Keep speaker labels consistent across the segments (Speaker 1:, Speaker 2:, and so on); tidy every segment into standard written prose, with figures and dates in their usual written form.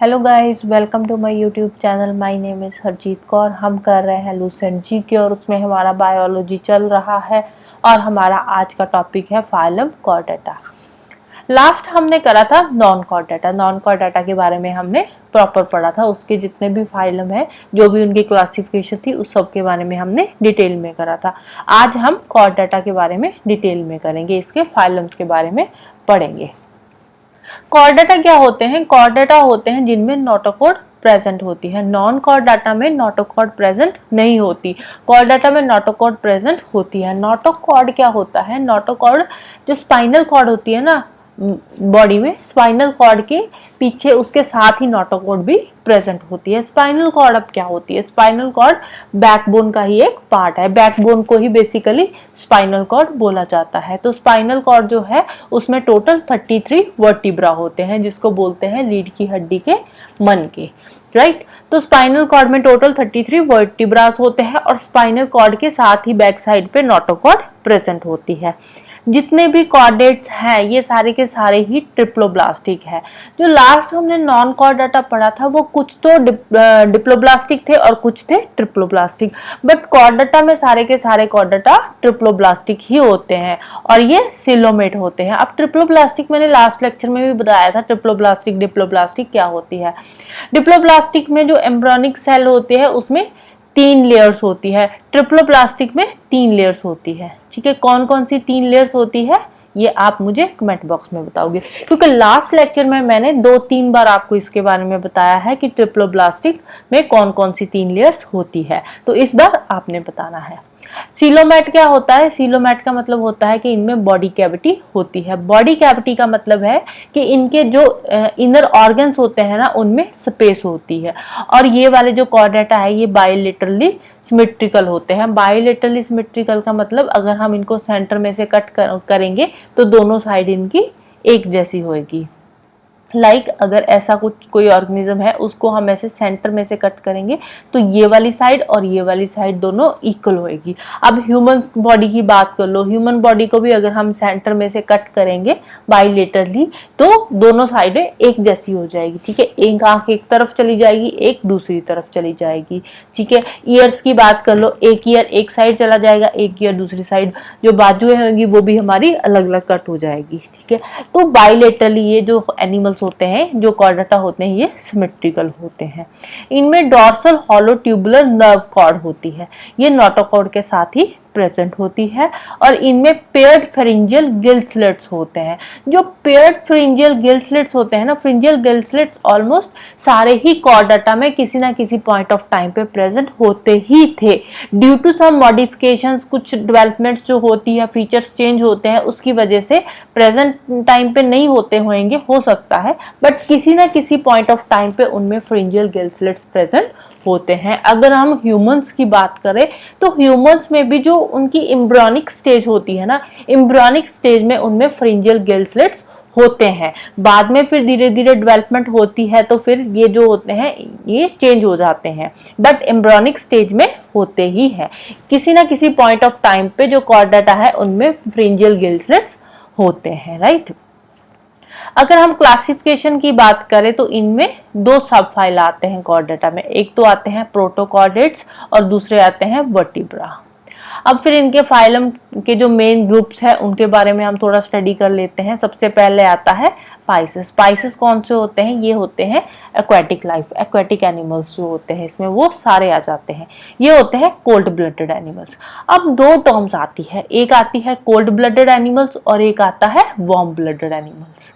Speaker 1: Hello guys, welcome to my YouTube channel. My name is Harjeet Kaur. हम कर रहे हैं लूसेंट जीके और उसमें हमारा बायोलॉजी चल रहा है और हमारा आज का टॉपिक है फाइलम कॉर्डेटा। लास्ट हमने करा था नॉन कॉर्डेटा। नॉन कॉर्डेटा के बारे में हमने प्रॉपर पढ़ा था, उसके जितने भी फाइलम है, जो भी उनकी क्लासिफिकेशन थी, उस सब के बारे में हमने डिटेल में करा था। आज हम कॉर्डेटा के बारे में डिटेल में करेंगे, इसके फाइलम्स के बारे में पढ़ेंगे। कॉर्डेटा क्या होते हैं? कॉर्डेटा होते हैं जिनमें नोटोकॉर्ड प्रेजेंट होती है। नॉन कॉर्डेटा में नोटोकॉर्ड प्रेजेंट नहीं होती, कॉर्डेटा में नोटोकॉर्ड प्रेजेंट होती है। नोटोकॉर्ड क्या होता है? नोटोकॉर्ड जो स्पाइनल कॉर्ड होती है ना बॉडी में, स्पाइनल कॉर्ड के पीछे उसके साथ ही नोटोकॉर्ड भी प्रेजेंट होती है। स्पाइनल कॉर्ड अब क्या होती है? स्पाइनल कॉर्ड बैकबोन का ही एक पार्ट है। बैकबोन को ही बेसिकली स्पाइनल कॉर्ड बोला जाता है। तो स्पाइनल कॉर्ड जो है उसमें टोटल 33 वर्टिब्रा होते हैं, जिसको बोलते हैं रीढ़ की हड्डी के मन के, राइट। तो स्पाइनल कॉर्ड में टोटल 33 वर्टिब्रास होते हैं और स्पाइनल कॉर्ड के साथ ही बैक साइड पे नोटोकॉर्ड प्रेजेंट होती है। जितने भी कॉर्डेट्स हैं ये सारे के सारे ही ट्रिप्लोब्लास्टिक है। जो लास्ट हमने नॉन कॉर्डेटा पढ़ा था वो कुछ तो डिप्लोब्लास्टिक थे और कुछ थे ट्रिप्लोब्लास्टिक, बट कॉर्डेटा में सारे के सारे कॉर्डेटा ट्रिप्लोब्लास्टिक ही होते हैं और ये सिलोमेट होते हैं। अब ट्रिप्लोब्लास्टिक मैंने लास्ट लेक्चर में भी बताया था, ट्रिप्लोब्लास्टिक डिप्लोब्लास्टिक क्या होती है। डिप्लोब्लास्टिक में जो एम्ब्रियोनिक सेल होते हैं उसमें 3 लेयर्स होती है, ट्रिप्लोब्लास्टिक में 3 लेयर्स होती है। ठीक है, कौन कौन सी 3 लेयर्स होती है ये आप मुझे कमेंट बॉक्स में बताओगे, क्योंकि लास्ट लेक्चर में मैंने 2-3 बार आपको इसके बारे में बताया है कि ट्रिप्लोब्लास्टिक में कौन कौन सी 3 लेयर्स होती है, तो इस बार आपने बताना है। सीलोमेट क्या होता है? सीलोमेट का मतलब होता है कि इनमें बॉडी कैविटी होती है। बॉडी कैविटी का मतलब है कि इनके जो इनर ऑर्गन्स होते हैं ना उनमें स्पेस होती है। और ये वाले जो कॉर्डेटा है ये बायलेटरली सिमेट्रिकल होते हैं। बायलेटरली सिमेट्रिकल का मतलब अगर हम इनको सेंटर में से कट करेंगे तो दोनों साइड इनकी एक जैसी होगी। अगर ऐसा कुछ कोई ऑर्गेनिज्म है उसको हम ऐसे सेंटर में से कट करेंगे तो ये वाली साइड और ये वाली साइड दोनों इक्वल होएगी। अब ह्यूमन बॉडी की बात कर लो, ह्यूमन बॉडी को भी अगर हम सेंटर में से कट करेंगे बाइलेटरली तो दोनों साइडें एक जैसी हो जाएगी। ठीक है, एक आंख एक तरफ चली जाएगी, एक दूसरी तरफ चली जाएगी। ठीक है, ईयर्स की बात कर लो, एक ईयर एक साइड चला जाएगा, एक ईयर दूसरी साइड। जो बाजुएं होंगी वो भी हमारी अलग अलग कट हो जाएगी। ठीक है, तो बाइलेटरली ये जो एनिमल्स होते हैं, जो कॉर्डेटा होते हैं, ये सिमेट्रिकल होते हैं। इनमें dorsal hollow tubular nerve cord होती है, ये नोटोकॉर्ड के साथ ही प्रेजेंट होती है। और इनमें पेयर्ड फेरिंजियल गिल स्लिट्स होते हैं। जो पेयर्ड फेरिंजियल गिल स्लिट्स होते हैं ना, फेरिंजियल गिल स्लिट्स ऑलमोस्ट सारे ही कॉर्डेटा में किसी ना किसी पॉइंट ऑफ टाइम पे प्रेजेंट होते ही थे। ड्यू टू सम मॉडिफिकेशंस, कुछ डेवलपमेंट्स जो होती है, फीचर्स चेंज होते हैं, उसकी वजह से प्रेजेंट टाइम पे नहीं होते होंगे, हो सकता है, बट किसी ना किसी पॉइंट ऑफ टाइम पे उनमें फेरिंजियल गिल स्लिट्स प्रेजेंट होते हैं। अगर हम ह्यूमंस की बात करें तो ह्यूमंस में भी जो उनकी एम्ब्रियोनिक स्टेज होती है ना, एम्ब्रियोनिक स्टेज में उनमें फेरिंजियल गिल स्लिट्स होते हैं। बाद में फिर धीरे धीरे डेवलपमेंट होती है तो फिर ये जो होते हैं ये चेंज हो जाते हैं, बट एम्ब्रियोनिक स्टेज में होते ही हैं। किसी ना किसी पॉइंट ऑफ टाइम पे जो कॉर्डेटा है उनमें फेरिंजियल गिल स्लिट्स होते हैं, राइट। अगर हम क्लासिफिकेशन की बात करें तो इनमें 2 सब फाइल आते हैं कॉर्डेटा में। एक तो आते हैं प्रोटोकॉर्डेट्स और दूसरे आते हैं वर्टिब्रा। अब फिर इनके फाइलम के जो मेन ग्रुप्स हैं उनके बारे में हम थोड़ा स्टडी कर लेते हैं। सबसे पहले आता है पाइसेस। पाइसेस कौन से होते हैं? ये होते हैं एक्वेटिक लाइफ, एक्वेटिक एनिमल्स जो होते हैं इसमें वो सारे आ जाते हैं। ये होते हैं कोल्ड ब्लडेड एनिमल्स। अब 2 टर्म्स आती है, एक आती है कोल्ड ब्लडेड एनिमल्स और एक आता है वार्म ब्लडेड एनिमल्स।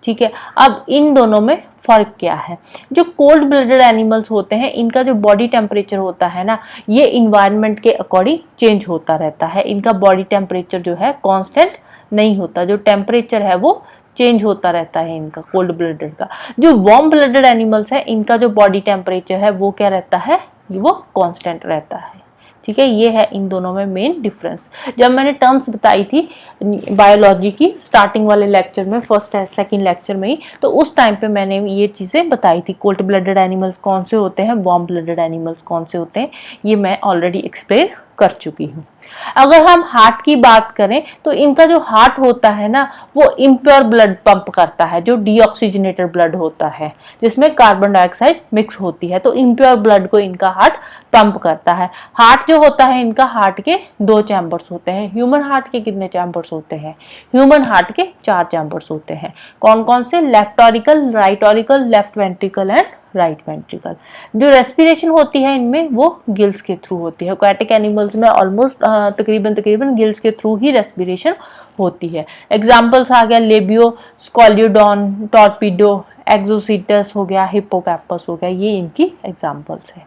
Speaker 1: ठीक है, अब इन दोनों में फर्क क्या है? जो कोल्ड ब्लडेड एनिमल्स होते हैं इनका जो बॉडी टेम्परेचर होता है ना, ये इन्वायरमेंट के अकॉर्डिंग चेंज होता रहता है। इनका बॉडी टेम्परेचर जो है कांस्टेंट नहीं होता, जो टेम्परेचर है वो चेंज होता रहता है इनका, कोल्ड ब्लडेड का। जो वार्म ब्लडेड एनिमल्स है इनका जो बॉडी टेम्परेचर है वो क्या रहता है? वो कांस्टेंट रहता है। ठीक है, ये है इन दोनों में मेन डिफरेंस। जब मैंने टर्म्स बताई थी बायोलॉजी की स्टार्टिंग वाले लेक्चर में, फर्स्ट सेकंड लेक्चर में ही, तो उस टाइम पे मैंने ये चीज़ें बताई थी। कोल्ड ब्लडेड एनिमल्स कौन से होते हैं, वार्म ब्लडेड एनिमल्स कौन से होते हैं, ये मैं ऑलरेडी एक्सप्लेन कर चुकी हूँ। अगर हम हार्ट की बात करें तो इनका जो हार्ट होता है ना वो इम्प्योर ब्लड पंप करता है, जो डीऑक्सीजनेटेड ब्लड होता है जिसमें कार्बन डाइऑक्साइड मिक्स होती है, तो इम्प्योर ब्लड को इनका हार्ट पंप करता है। हार्ट जो होता है इनका, हार्ट के 2 चैम्बर्स होते हैं। ह्यूमन हार्ट के कितने चैम्बर्स होते हैं? ह्यूमन हार्ट के 4 चैम्बर्स होते हैं। कौन कौन से? Left auricle, right auricle, left ventricle and right ventricle. जो रेस्पिरेशन होती है इनमें वो गिल्स के थ्रू होती है। एक्वाटिक एनिमल्स में ऑलमोस्ट तकरीबन गिल्स के थ्रू ही रेस्पिरेशन होती है। एग्जाम्पल्स आ गया लेबियो, स्कॉलियोडॉन, टॉर्पीडो, एक्सोसीटस हो गया, हिप्पोकैम्पस हो गया, ये इनकी एग्जाम्पल्स है।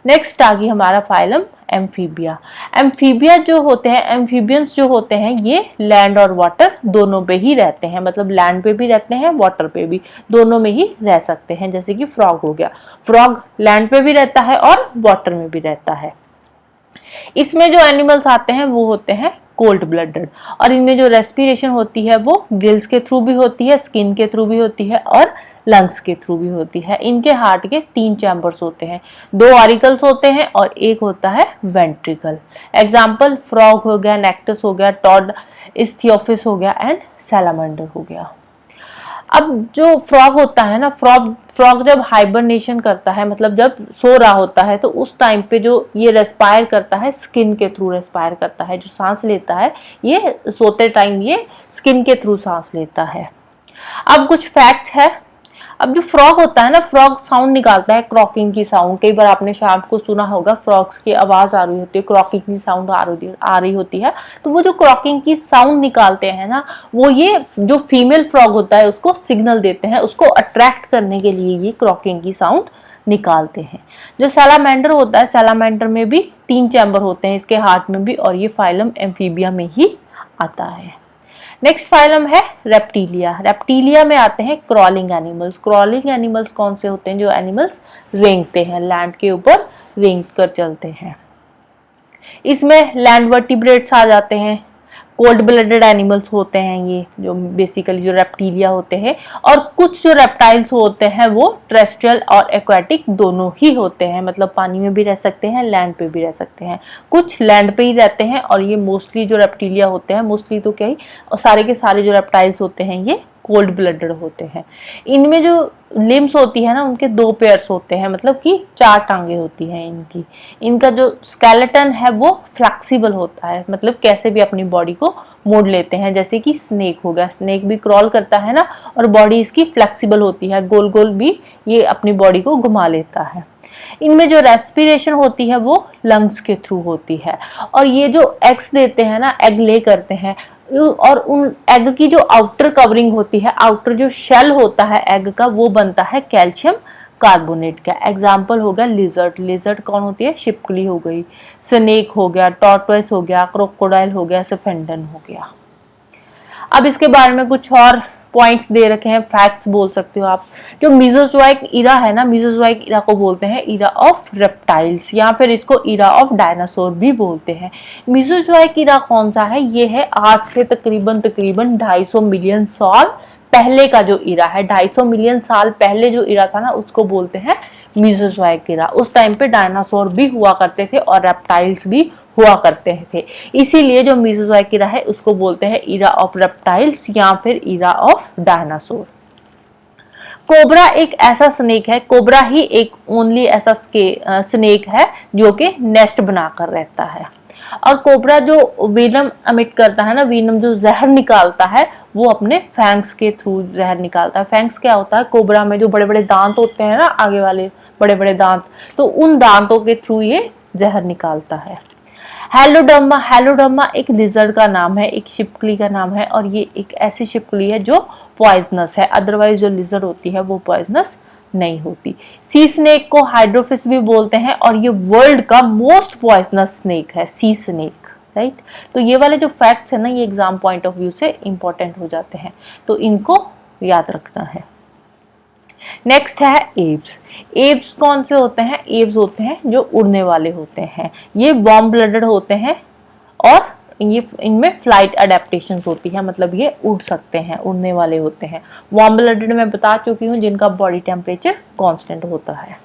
Speaker 1: नेक्स्ट आ गई हमारा फाइलम एम्फीबिया। एम्फीबिया जो होते हैं, एम्फीबियंस जो होते हैं, ये लैंड और वाटर दोनों पे ही रहते हैं, मतलब लैंड पे भी रहते हैं, वाटर पे भी, दोनों में ही रह सकते हैं। जैसे कि फ्रॉग हो गया, फ्रॉग लैंड पे भी रहता है और वाटर में भी रहता है। इसमें जो एनिमल्स आते हैं वो होते हैं कोल्ड ब्लडेड, और इनमें जो रेस्पिरेशन होती है वो गिल्स के थ्रू भी होती है, स्किन के थ्रू भी होती है और लंग्स के थ्रू भी होती है। इनके हार्ट के 3 चैम्बर्स होते हैं, 2 ऑरिकल्स होते हैं और एक होता है वेंट्रिकल। एग्जाम्पल फ्रॉग हो गया, नेक्टस हो गया, टॉड, इस्थियोफिस हो गया एंड सैलामेंडर हो गया। अब जो फ्रॉग होता है ना, फ्रॉग जब हाइबरनेशन करता है, मतलब जब सो रहा होता है, तो उस टाइम पे जो ये रेस्पायर करता है, स्किन के थ्रू रेस्पायर करता है। जो सांस लेता है ये सोते टाइम ये स्किन के थ्रू सांस लेता है। अब कुछ फैक्ट है। अब जो फ्रॉग होता है ना, फ्रॉग साउंड निकालता है, क्रॉकिंग की साउंड। कई बार आपने शाम को सुना होगा फ्रॉग्स की आवाज आ रही होती है, क्रॉकिंग की साउंड आ रही होती है। तो वो जो क्रॉकिंग की साउंड निकालते हैं ना, वो ये जो फीमेल फ्रॉग होता है उसको सिग्नल देते हैं, उसको अट्रैक्ट करने के लिए ये क्रॉकिंग की साउंड निकालते हैं। जो सैलामेंडर होता है, सैलामेंडर में भी 3 चैम्बर होते हैं, इसके हार्ट में भी, और ये फाइलम एम्फीबिया में ही आता है। नेक्स्ट फाइलम है रेप्टिलिया। रेप्टिलिया में आते हैं क्रॉलिंग एनिमल्स। क्रॉलिंग एनिमल्स कौन से होते हैं? जो एनिमल्स रेंगते हैं, लैंड के ऊपर रेंग कर चलते हैं। इसमें लैंड वर्टिब्रेट्स आ जाते हैं, कोल्ड ब्लडेड एनिमल्स होते हैं ये, जो बेसिकली जो रेप्टिलिया होते हैं। और कुछ जो रेप्टाइल्स होते हैं वो टेरेस्ट्रियल और एक्वाटिक दोनों ही होते हैं, मतलब पानी में भी रह सकते हैं, लैंड पे भी रह सकते हैं। कुछ लैंड पे ही रहते हैं, और ये मोस्टली जो रेप्टिलिया होते हैं, मोस्टली तो क्या ही, और सारे के सारे जो रेप्टाइल्स होते हैं ये कोल्ड ब्लडेड होते हैं। इनमें जो लिम्स होती है ना, उनके 2 पेयर्स होते हैं, मतलब कि 4 टांगे होती हैं इनकी। इनका जो स्केलेटन है वो फ्लेक्सिबल होता है, मतलब कैसे भी अपनी बॉडी को मोड़ लेते हैं। जैसे कि स्नेक हो गया, स्नेक भी क्रॉल करता है ना, और बॉडी इसकी फ्लेक्सिबल होती है, गोल गोल भी ये अपनी बॉडी को घुमा लेता है। इनमें जो रेस्पिरेशन होती है वो लंग्स के थ्रू होती है, और ये जो एग्स देते हैं ना, एग ले करते हैं, और उन एग की जो आउटर कवरिंग होती है, आउटर जो शेल होता है एग का, वो बनता है कैल्शियम कार्बोनेट का। एग्जाम्पल हो गया लिजर्ड। लिजर्ड कौन होती है? शिपकली हो गई, स्नेक हो गया, टॉर्टोइस हो गया, क्रोकोडाइल हो गया, सफेंडन हो गया। अब इसके बारे में कुछ और पॉइंट्स दे रखे हैं, फैक्ट्स बोल सकते हो आप। जो मीजोजोइक इरा है ना, मीजोजोइक इरा को बोलते हैं इरा ऑफ रेप्टाइल्स, या फिर इसको इरा ऑफ डायनासोर भी बोलते हैं। मीजोजोइक इरा कौन सा है? ये है आज से तकरीबन 250 मिलियन साल पहले का जो इरा है। 250 मिलियन साल पहले जो इरा था ना, उसको बोलते हैं मीजोजोइक इरा। उस टाइम पे डायनासोर भी हुआ करते थे और रेप्टाइल्स भी हुआ करते थे, इसीलिए जो मीजोजोइक इरा है उसको बोलते हैं इरा ऑफ रेप्टाइल्स या फिर इरा ऑफ डायनासोर। कोबरा एक ऐसा स्नेक है, कोबरा ही एक ओनली ऐसा स्नेक है जो कि नेस्ट बनाकर रहता है। और कोबरा जो वीनम अमिट करता है ना, वीनम जो जहर निकालता है, वो अपने फैंक्स के थ्रू जहर निकालता है। फैंक्स क्या होता है? कोबरा में जो बड़े बड़े दांत होते हैं ना, आगे वाले बड़े बड़े दांत, तो उन दांतों के थ्रू ये जहर निकालता है। हेलोडर्मा, हेलोडर्मा एक लिजर्ड का नाम है, एक शिपकली का नाम है, और ये एक ऐसी शिपकली है जो पॉइजनस है। अदरवाइज जो लिजर्ड होती है वो पॉइजनस नहीं होती। सी स्नेक को हाइड्रोफिस भी बोलते हैं, और ये वर्ल्ड का मोस्ट पॉइजनस स्नेक है, सी स्नेक, राइट। तो ये वाले जो फैक्ट्स है ना, ये एग्जाम पॉइंट ऑफ व्यू से इंपॉर्टेंट हो जाते हैं, तो इनको याद रखना है। नेक्स्ट है एव्स। एव्स कौन से होते हैं? एव्स होते हैं जो उड़ने वाले होते हैं, ये वार्म ब्लडेड होते हैं, और ये इनमें फ्लाइट अडेप्टेशंस होती है, मतलब ये उड़ सकते हैं, उड़ने वाले होते हैं। वार्म ब्लडेड मैं बता चुकी हूँ, जिनका बॉडी टेम्परेचर कांस्टेंट होता है।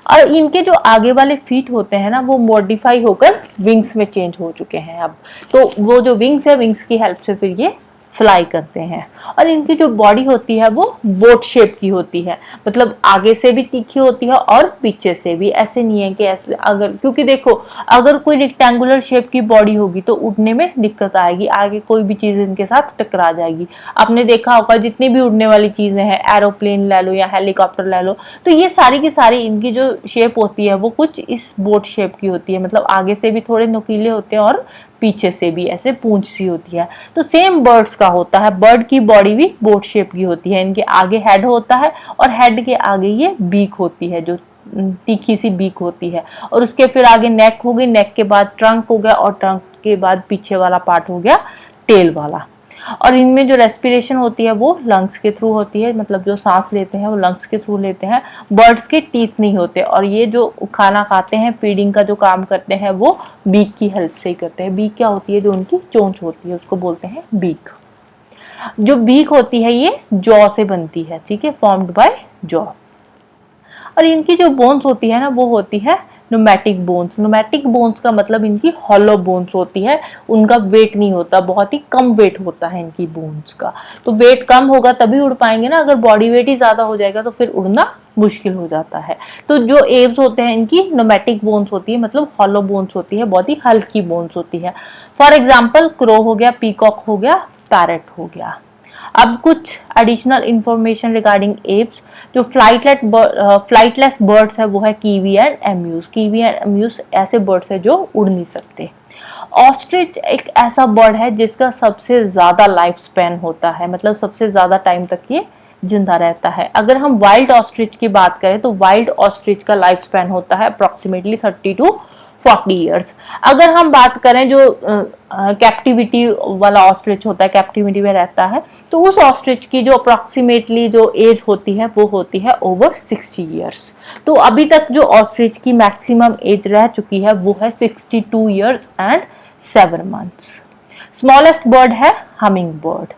Speaker 1: और इनके जो आगे वाले फीट होते हैं ना, वो मॉडिफाई होकर विंग्स में चेंज हो चुके हैं अब। तो वो जो विंग्स है, विंग्स की हेल्प से फिर ये फ्लाई करते हैं। और इनकी जो बॉडी होती है वो बोट शेप की होती है, मतलब आगे से भी तीखी होती है और पीछे से भी। ऐसे नहीं है कि ऐसे, अगर, क्योंकि देखो अगर कोई रेक्टेंगुलर शेप की बॉडी होगी तो उड़ने में दिक्कत आएगी, आगे कोई भी चीज इनके साथ टकरा जाएगी। आपने देखा होगा जितनी भी उड़ने वाली चीजें हैं, एरोप्लेन ले लो या हेलीकॉप्टर ले लो, तो ये सारी की सारी इनकी जो शेप होती है वो कुछ इस बोट शेप की होती है, मतलब आगे से भी थोड़े नुकीले होते हैं और पीछे से भी ऐसे पूंछ सी होती है। तो सेम बर्ड्स का होता है, बर्ड की बॉडी भी बोट शेप की होती है। इनके आगे हेड होता है और हेड के आगे ये बीक होती है, जो तीखी सी बीक होती है। और उसके फिर आगे नेक हो गई, नेक के बाद ट्रंक हो गया और ट्रंक के बाद पीछे वाला पार्ट हो गया टेल वाला। और इनमें जो रेस्पिरेशन होती है वो लंग्स के थ्रू होती है, मतलब जो सांस लेते हैं वो लंग्स के थ्रू लेते हैं। बर्ड्स के टीथ नहीं होते, और ये जो खाना खाते हैं, फीडिंग का जो काम करते हैं, वो बीक की हेल्प से ही करते हैं। बीक क्या होती है? जो उनकी चोंच होती है उसको बोलते हैं बीक। जो बीक होती है ये जॉ से बनती है, ठीक है, फॉर्म्ड बाय जॉ। और इनकी जो बोन्स होती है ना, वो होती है न्यूमेटिक बोन्स। न्यूमेटिक बोन्स का मतलब इनकी हॉलो बोन्स होती है, उनका वेट नहीं होता, बहुत ही कम वेट होता है इनकी बोन्स का। तो वेट कम होगा तभी उड़ पाएंगे ना, अगर बॉडी वेट ही ज्यादा हो जाएगा तो फिर उड़ना मुश्किल हो जाता है। तो जो एव्स होते हैं इनकी न्यूमेटिक बोन्स होती है, मतलब हॉलो बोन्स होती है, बहुत ही हल्की बोन्स होती है। फॉर एग्जाम्पल क्रो हो गया, पीकॉक हो गया, पैरट हो गया। अब कुछ एडिशनल इंफॉर्मेशन रिगार्डिंग एव्स। जो फ्लाइटलेस बर्ड्स है वो है kiwi and amuse. Kiwi and amuse ऐसे बर्ड्स है जो उड़ नहीं सकते। ऑस्ट्रिच एक ऐसा बर्ड है जिसका सबसे ज्यादा लाइफ स्पैन होता है, मतलब सबसे ज्यादा टाइम तक ये जिंदा रहता है। अगर हम वाइल्ड ऑस्ट्रिच की बात करें तो वाइल्ड ऑस्ट्रिच का लाइफ स्पैन होता है अप्रोक्सीमेटली 30 to 40 ईयर्स। अगर हम बात करें जो कैप्टिविटी वाला ऑस्ट्रिच होता है, कैप्टिविटी में रहता है, तो उस ऑस्ट्रिच की जो अप्रोक्सीमेटली जो एज होती है वो होती है ओवर 60 ईयर्स। तो अभी तक जो ऑस्ट्रिच की मैक्सिमम एज रह चुकी है वो है 62 years and 7 months. Smallest bird है हमिंग बर्ड।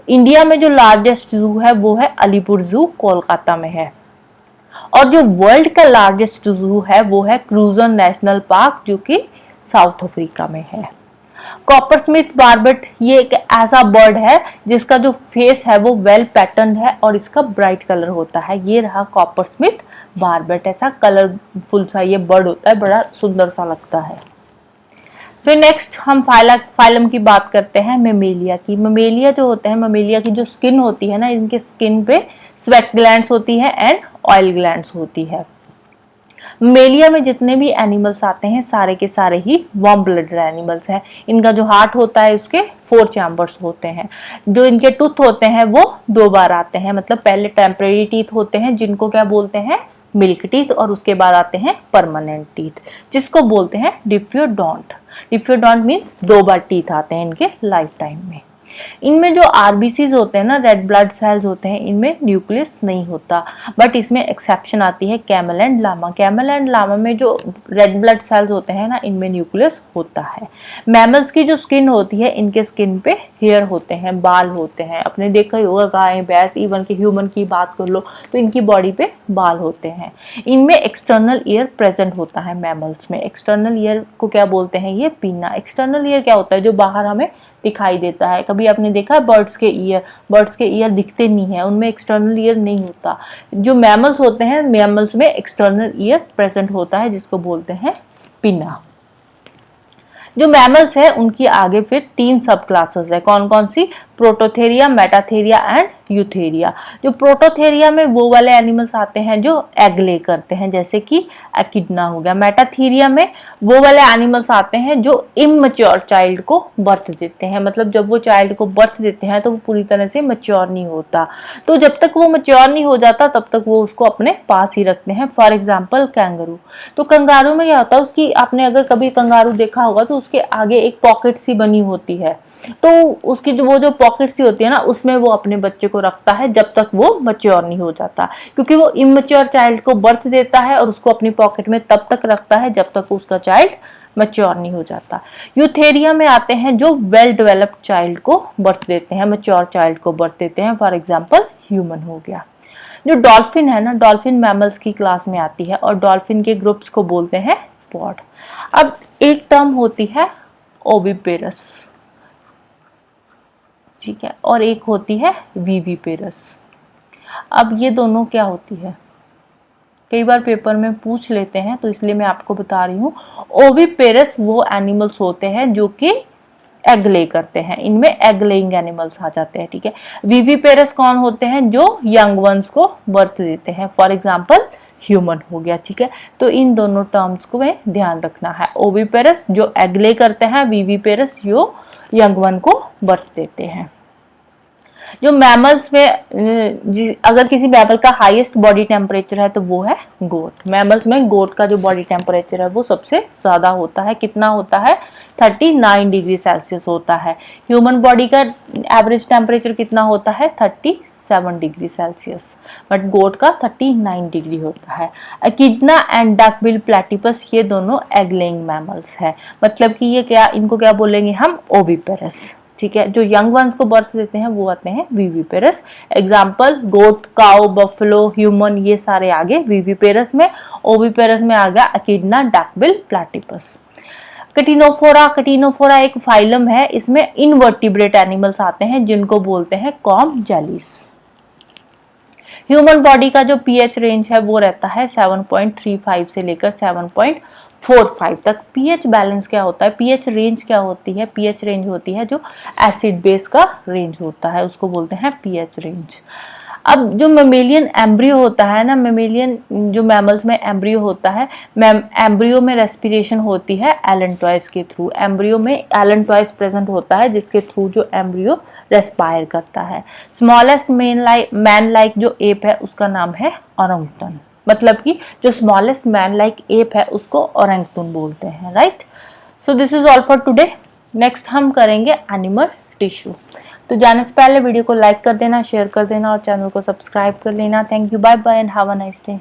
Speaker 1: इंडिया में जो लार्जेस्ट जू है वो है अलीपुर जू, कोलकाता में है। और जो वर्ल्ड का लार्जेस्ट जू है वो है क्रूजर नेशनल पार्क, जो कि साउथ अफ्रीका में है। कॉपरस्मिथ बार्बेट ये एक ऐसा बर्ड है जिसका जो फेस है वो वेल पैटर्न है और इसका ब्राइट कलर होता है। ये रहा कॉपरस्मिथ बार्बेट, ऐसा कलरफुल सा ये बर्ड होता है, बड़ा सुंदर सा लगता है। फिर नेक्स्ट हम फाइलम की बात करते हैं मेमेलिया की। मेमेलिया जो होते हैं, मेमेलिया की जो स्किन होती है ना, इनके स्किन पे स्वेट ग्लैंड्स होती है एंड ऑयल ग्लैंड्स होती है। मेलिया में जितने भी एनिमल्स आते हैं सारे के सारे ही वार्म ब्लडेड एनिमल्स हैं। इनका जो हार्ट होता है उसके 4 चैम्बर्स होते हैं। जो इनके टूथ होते हैं वो 2 बार आते हैं, मतलब पहले टेम्परेरी टीथ होते हैं जिनको क्या बोलते हैं? मिल्क टीथ, और उसके बाद आते हैं परमानेंट टीथ जिसको बोलते हैं डिप्योडोंट। डिप्योडोंट मीन्स 2 बार टीथ आते हैं इनके लाइफ टाइम में। इनमें जो आरबीसीज होते हैं ना, रेड ब्लड सेल्स होते हैं, इनमें न्यूक्लियस नहीं होता, बट इसमें एक्सेप्शन आती है camel and llama. Camel and llama में जो रेड ब्लड सेल्स होते हैं ना, इनमें न्यूक्लियस होता है। मैमल्स की जो स्किन होती है, इनके स्किन पे हेयर होते हैं, बाल होते हैं। आपने देखा ही होगा गाय, भैंस, इवन के ह्यूमन की बात कर लो तो इनकी बॉडी पे बाल होते हैं। इनमें एक्सटर्नल ईयर प्रेजेंट होता है मैमल्स में। एक्सटर्नल ईयर को क्या बोलते हैं? ये पिन्ना। एक्सटर्नल ईयर क्या होता है? जो बाहर हमें दिखाई देता है। कभी आपने देखा बर्ड्स के ईयर दिखते नहीं है, उनमें एक्सटर्नल ईयर नहीं होता। जो मैमल्स होते हैं, मैमल्स में एक्सटर्नल ईयर प्रेजेंट होता है जिसको बोलते हैं पिन्ना। जो मैमल्स है उनकी आगे फिर 3 सब क्लासेस है। कौन कौन सी? Prototheria, metatheria and eutheria. जो प्रोटोथेरिया में वो वाले एनिमल्स आते हैं जो एग ले करते हैं, जैसे कि एकिडना हो गया। मेटाथेरिया में वो वाले एनिमल्स आते हैं जो इमैच्योर चाइल्ड को बर्थ देते हैं, मतलब जब वो चाइल्ड को बर्थ देते हैं तो वो पूरी तरह से मैच्योर नहीं होता। तो जब तक वो मैच्योर नहीं हो जाता तब तक वो उसको अपने पास ही रखते हैं। For example kangaroo. तो कंगारू में क्या होता है, उसकी आपने अगर कभी कंगारू देखा होगा तो उसके आगे एक पॉकेट सी बनी होती है, तो उसकी जो पॉकेट सी होती है ना, उसमें वो अपने बच्चे को रखता है जब तक वो मैच्योर नहीं हो जाता, क्योंकि वो इमैच्योर चाइल्ड को बर्थ देता है और उसको अपनी पॉकेट में तब तक रखता है जब तक उसका चाइल्ड मैच्योर नहीं हो जाता। यूथेरिया में आते हैं जो वेल डेवलप्ड चाइल्ड को बर्थ देते हैं, मैच्योर चाइल्ड को बर्थ देते हैं। फॉर एग्जाम्पल ह्यूमन हो गया। जो डॉल्फिन है ना, डॉल्फिन मैमल्स की क्लास में आती है और डॉल्फिन के ग्रुप्स को बोलते हैं पॉड। अब एक टर्म होती है ओविपेरस, ठीक है, और एक होती है विविपेरस। अब ये दोनों क्या होती है, कई बार पेपर में पूछ लेते हैं तो इसलिए मैं आपको बता रही हूँ। ओविपेरस वो एनिमल्स होते हैं जो कि एग ले करते हैं, इनमें एग लेइंग एनिमल्स आ जाते हैं, ठीक है। विविपेरस कौन होते हैं, जो यंग वंस को बर्थ देते हैं, फॉर एग्जांपल ह्यूमन हो गया, ठीक है। तो इन दोनों टर्म्स को में ध्यान रखना है, ओविपेरस जो एग ले करते हैं, विविपेरस जो यंग वन को बर्थ देते हैं। जो मैमल्स में अगर किसी मैमल का हाईएस्ट बॉडी टेम्परेचर है तो वो है गोट। मैमल्स में गोट का जो बॉडी टेम्परेचर है वो सबसे ज्यादा होता है, कितना होता है, 39 डिग्री सेल्सियस होता है। ह्यूमन बॉडी का एवरेज टेम्परेचर कितना होता है, 37 डिग्री सेल्सियस, बट गोट का 39 डिग्री होता है। एकिडना एंड डकबिल प्लेटिपस ये दोनों एग लेइंग मैमल्स है, मतलब कि ये क्या, इनको क्या बोलेंगे हम, ओविपेरस, ठीक है। जो यंग वंस को बर्थ देते हैं वो आते हैं विविपेरस। एग्जाम्पल गोट, काउ, बफलो, ह्यूमन, ये सारे आगे विविपेरस में। ओविपेरस में आ गया एकिडना, डकबिल, प्लेटिपस। कैटिनोफोरा, कैटिनोफोरा एक फाइलम है, इसमें इनवर्टिब्रेट एनिमल्स आते हैं जिनको बोलते हैं कॉम जेलिस। ह्यूमन बॉडी का जो पीएच रेंज है वो रहता है 7.35 से लेकर 7.45 तक। पीएच बैलेंस क्या होता है, पीएच रेंज क्या होती है, पीएच रेंज होती है जो एसिड बेस का रेंज होता है, उसको बोलते हैं पीएच रेंज। अब जो मेमेलियन एम्ब्रियो होता है ना, मेमेलियन जो मैमल्स में एम्ब्रियो होता है, एम्ब्रियो में रेस्पिरेशन होती है एलेंटॉइस के थ्रू। एम्ब्रियो में एलेंटॉइस प्रेजेंट होता है जिसके थ्रू जो एम्ब्रियो रेस्पायर करता है। स्मॉलेस्ट मैन लाइक जो एप है उसका नाम है ओरंगटन, मतलब कि जो स्मॉलेस्ट मैन लाइक एप है उसको ओरंगटन बोलते हैं, right. So this is all for today. Next हम करेंगे एनिमल टिश्यू। तो जाने से पहले वीडियो को लाइक कर देना, शेयर कर देना और चैनल को सब्सक्राइब कर लेना। Thank you, bye bye and have a nice day.